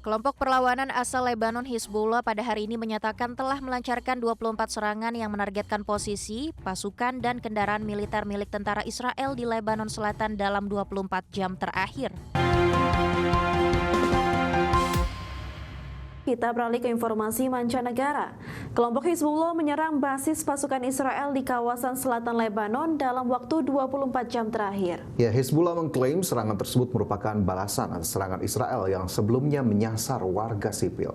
Kelompok perlawanan asal Lebanon Hizbullah pada hari ini menyatakan telah melancarkan 24 serangan yang menargetkan posisi, pasukan, dan kendaraan militer milik tentara Israel di Lebanon Selatan dalam 24 jam terakhir. Kita beralih ke informasi mancanegara. Kelompok Hizbullah menyerang basis pasukan Israel di kawasan selatan Lebanon dalam waktu 24 jam terakhir. Ya, Hizbullah mengklaim serangan tersebut merupakan balasan atas serangan Israel yang sebelumnya menyasar warga sipil.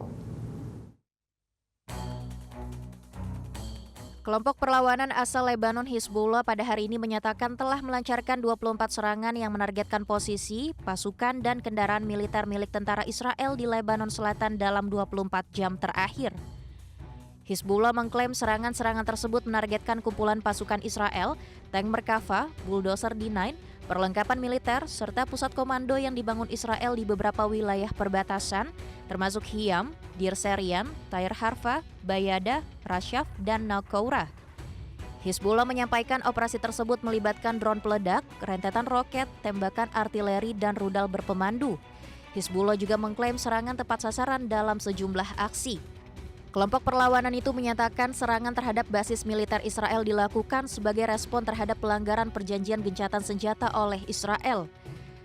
Kelompok perlawanan asal Lebanon Hizbullah pada hari ini menyatakan telah melancarkan 24 serangan yang menargetkan posisi, pasukan, dan kendaraan militer milik tentara Israel di Lebanon Selatan dalam 24 jam terakhir. Hizbullah mengklaim serangan-serangan tersebut menargetkan kumpulan pasukan Israel, tank Merkava, bulldozer D9, perlengkapan militer, serta pusat komando yang dibangun Israel di beberapa wilayah perbatasan, termasuk Hiam, Dir Serian, Tair Harfa, Bayada, Rashaf, dan Naqoura. Hizbullah menyampaikan operasi tersebut melibatkan drone peledak, rentetan roket, tembakan artileri, dan rudal berpemandu. Hizbullah juga mengklaim serangan tepat sasaran dalam sejumlah aksi. Kelompok perlawanan itu menyatakan serangan terhadap basis militer Israel dilakukan sebagai respon terhadap pelanggaran perjanjian gencatan senjata oleh Israel.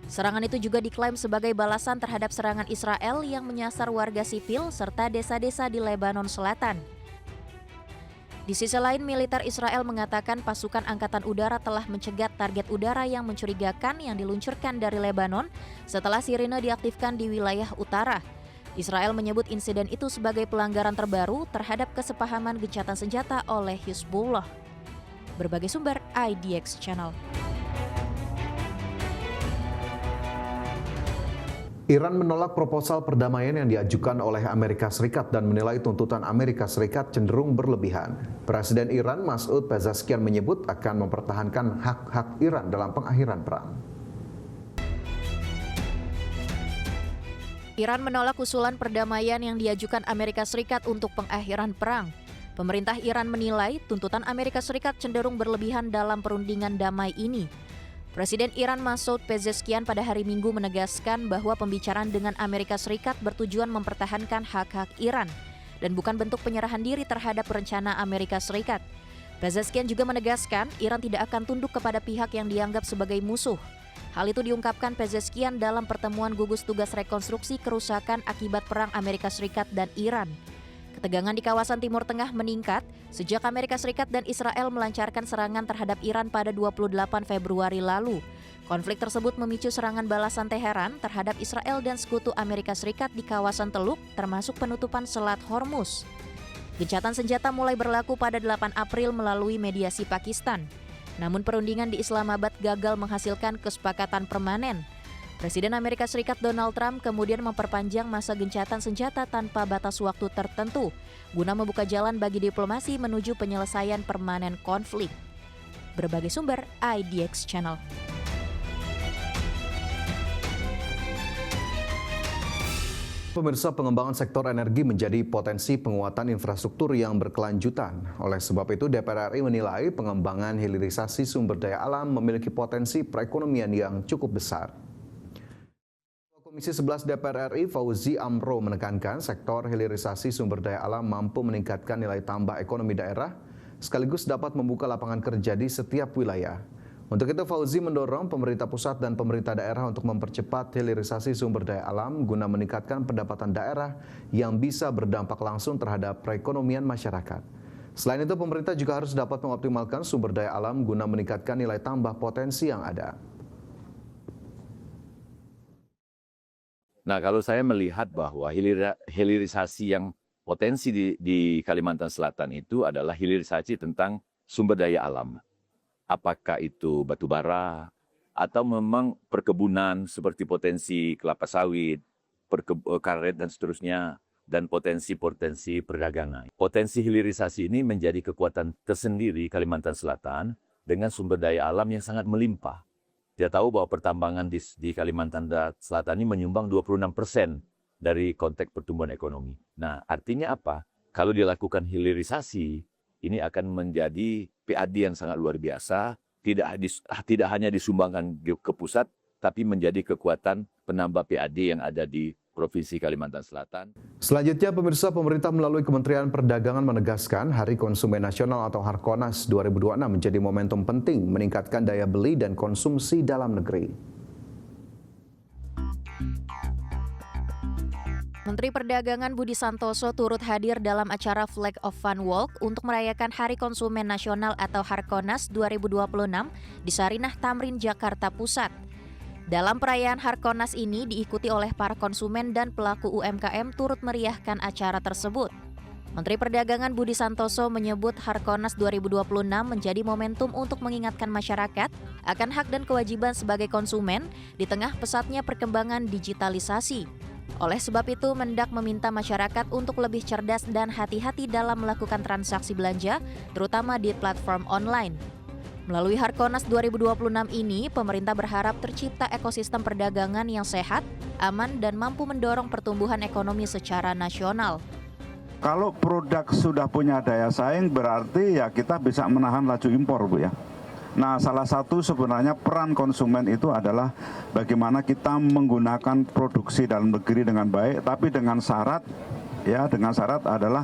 Serangan itu juga diklaim sebagai balasan terhadap serangan Israel yang menyasar warga sipil serta desa-desa di Lebanon Selatan. Di sisi lain, militer Israel mengatakan pasukan angkatan udara telah mencegat target udara yang mencurigakan yang diluncurkan dari Lebanon setelah sirine diaktifkan di wilayah utara. Israel menyebut insiden itu sebagai pelanggaran terbaru terhadap kesepahaman gencatan senjata oleh Hizbullah. Berbagai sumber IDX Channel. Iran menolak proposal perdamaian yang diajukan oleh Amerika Serikat dan menilai tuntutan Amerika Serikat cenderung berlebihan. Presiden Iran Masoud Pezeshkian menyebut akan mempertahankan hak-hak Iran dalam pengakhiran perang. Iran menolak usulan perdamaian yang diajukan Amerika Serikat untuk pengakhiran perang. Pemerintah Iran menilai tuntutan Amerika Serikat cenderung berlebihan dalam perundingan damai ini. Presiden Iran Masoud Pezeshkian pada hari Minggu menegaskan bahwa pembicaraan dengan Amerika Serikat bertujuan mempertahankan hak-hak Iran dan bukan bentuk penyerahan diri terhadap rencana Amerika Serikat. Pezeshkian juga menegaskan Iran tidak akan tunduk kepada pihak yang dianggap sebagai musuh. Hal itu diungkapkan Pezeshkian dalam pertemuan gugus tugas rekonstruksi kerusakan akibat perang Amerika Serikat dan Iran. Ketegangan di kawasan Timur Tengah meningkat sejak Amerika Serikat dan Israel melancarkan serangan terhadap Iran pada 28 Februari lalu. Konflik tersebut memicu serangan balasan Teheran terhadap Israel dan sekutu Amerika Serikat di kawasan Teluk, termasuk penutupan Selat Hormuz. Gencatan senjata mulai berlaku pada 8 April melalui mediasi Pakistan. Namun perundingan di Islamabad gagal menghasilkan kesepakatan permanen. Presiden Amerika Serikat Donald Trump kemudian memperpanjang masa gencatan senjata tanpa batas waktu tertentu, guna membuka jalan bagi diplomasi menuju penyelesaian permanen konflik. Berbagai sumber IDX Channel. Pemirsa, pengembangan sektor energi menjadi potensi penguatan infrastruktur yang berkelanjutan. Oleh sebab itu, DPR RI menilai pengembangan hilirisasi sumber daya alam memiliki potensi perekonomian yang cukup besar. Komisi 11 DPR RI Fauzi Amro menekankan sektor hilirisasi sumber daya alam mampu meningkatkan nilai tambah ekonomi daerah, sekaligus dapat membuka lapangan kerja di setiap wilayah. Untuk itu, Fauzi mendorong pemerintah pusat dan pemerintah daerah untuk mempercepat hilirisasi sumber daya alam guna meningkatkan pendapatan daerah yang bisa berdampak langsung terhadap perekonomian masyarakat. Selain itu, pemerintah juga harus dapat mengoptimalkan sumber daya alam guna meningkatkan nilai tambah potensi yang ada. Nah, kalau saya melihat bahwa hilirisasi yang potensi di Kalimantan Selatan itu adalah hilirisasi tentang sumber daya alam. Apakah itu batu bara, atau memang perkebunan seperti potensi kelapa sawit, karet dan seterusnya, dan potensi-potensi perdagangan. Potensi hilirisasi ini menjadi kekuatan tersendiri Kalimantan Selatan dengan sumber daya alam yang sangat melimpah. Kita tahu bahwa pertambangan di Kalimantan Selatan ini menyumbang 26% dari konteks pertumbuhan ekonomi. Nah, artinya apa? Kalau dilakukan hilirisasi, ini akan menjadi PAD yang sangat luar biasa, tidak hanya disumbangkan ke pusat, tapi menjadi kekuatan penambah PAD yang ada di Provinsi Kalimantan Selatan. Selanjutnya, pemirsa, pemerintah melalui Kementerian Perdagangan menegaskan Hari Konsumen Nasional atau Harkonas 2026 menjadi momentum penting meningkatkan daya beli dan konsumsi dalam negeri. Menteri Perdagangan Budi Santoso turut hadir dalam acara Flag of Fun Walk untuk merayakan Hari Konsumen Nasional atau Harkonas 2026 di Sarinah Tamrin, Jakarta Pusat. Dalam perayaan Harkonas ini diikuti oleh para konsumen dan pelaku UMKM turut meriahkan acara tersebut. Menteri Perdagangan Budi Santoso menyebut Harkonas 2026 menjadi momentum untuk mengingatkan masyarakat akan hak dan kewajiban sebagai konsumen di tengah pesatnya perkembangan digitalisasi. Oleh sebab itu, Mendak meminta masyarakat untuk lebih cerdas dan hati-hati dalam melakukan transaksi belanja, terutama di platform online. Melalui Harkonas 2026 ini, pemerintah berharap tercipta ekosistem perdagangan yang sehat, aman, dan mampu mendorong pertumbuhan ekonomi secara nasional. Kalau produk sudah punya daya saing, berarti ya kita bisa menahan laju impor, Bu ya. Nah, salah satu sebenarnya peran konsumen itu adalah bagaimana kita menggunakan produksi dalam negeri dengan baik, tapi dengan syarat adalah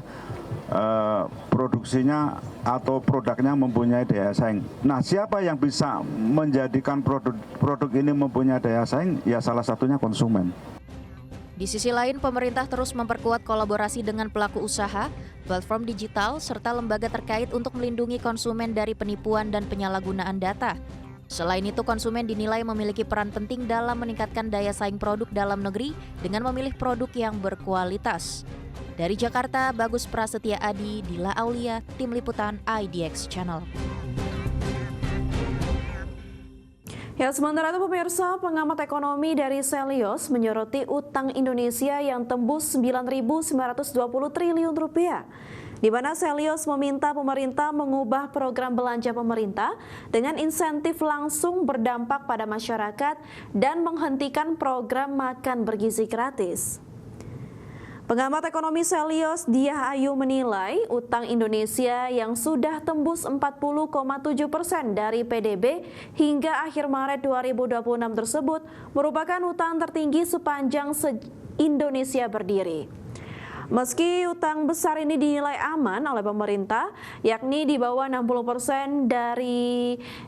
produksinya atau produknya mempunyai daya saing. Nah, siapa yang bisa menjadikan produk ini mempunyai daya saing? Ya salah satunya konsumen. Di sisi lain, pemerintah terus memperkuat kolaborasi dengan pelaku usaha, platform digital, serta lembaga terkait untuk melindungi konsumen dari penipuan dan penyalahgunaan data. Selain itu, konsumen dinilai memiliki peran penting dalam meningkatkan daya saing produk dalam negeri dengan memilih produk yang berkualitas. Dari Jakarta, Bagus Prasetya Adi, Dila Aulia, Tim Liputan IDX Channel. Ya, sementara itu pemirsa, pengamat ekonomi dari Selios menyoroti utang Indonesia yang tembus 9.920 triliun rupiah. Di mana Selios meminta pemerintah mengubah program belanja pemerintah dengan insentif langsung berdampak pada masyarakat dan menghentikan program makan bergizi gratis. Pengamat ekonomi Selios Diah Ayu menilai utang Indonesia yang sudah tembus 40,7% dari PDB hingga akhir Maret 2026 tersebut merupakan utang tertinggi sepanjang Indonesia berdiri. Meski utang besar ini dinilai aman oleh pemerintah, yakni di bawah 60%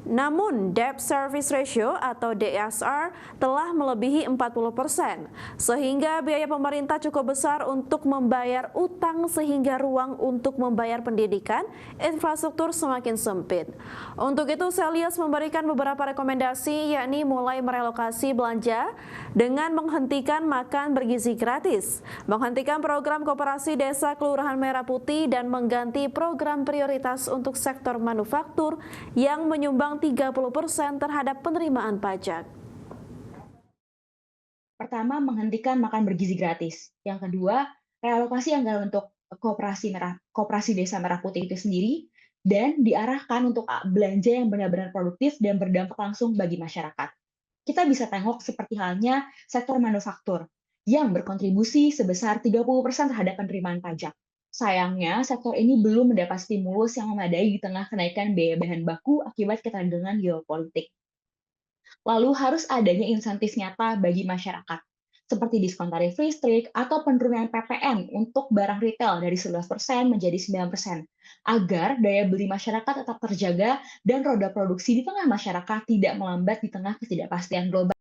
namun debt service ratio atau DSR telah melebihi 40%, sehingga biaya pemerintah cukup besar untuk membayar utang sehingga ruang untuk membayar pendidikan, infrastruktur semakin sempit. Untuk itu, Selios memberikan beberapa rekomendasi, yakni mulai merelokasi belanja dengan menghentikan makan bergizi gratis, menghentikan program Koperasi Desa Kelurahan Merah Putih dan mengganti program prioritas untuk sektor manufaktur yang menyumbang 30% terhadap penerimaan pajak. Pertama, menghentikan makan bergizi gratis. Yang kedua, realokasi anggaran untuk Koperasi Desa Merah Putih itu sendiri dan diarahkan untuk belanja yang benar-benar produktif dan berdampak langsung bagi masyarakat. Kita bisa tengok seperti halnya sektor manufaktur yang berkontribusi sebesar 30% terhadap penerimaan pajak. Sayangnya, sektor ini belum mendapat stimulus yang memadai di tengah kenaikan biaya bahan baku akibat ketegangan geopolitik. Lalu harus adanya insentif nyata bagi masyarakat, seperti diskon tarif listrik atau penurunan PPN untuk barang retail dari 11% menjadi 9%, agar daya beli masyarakat tetap terjaga dan roda produksi di tengah masyarakat tidak melambat di tengah ketidakpastian global.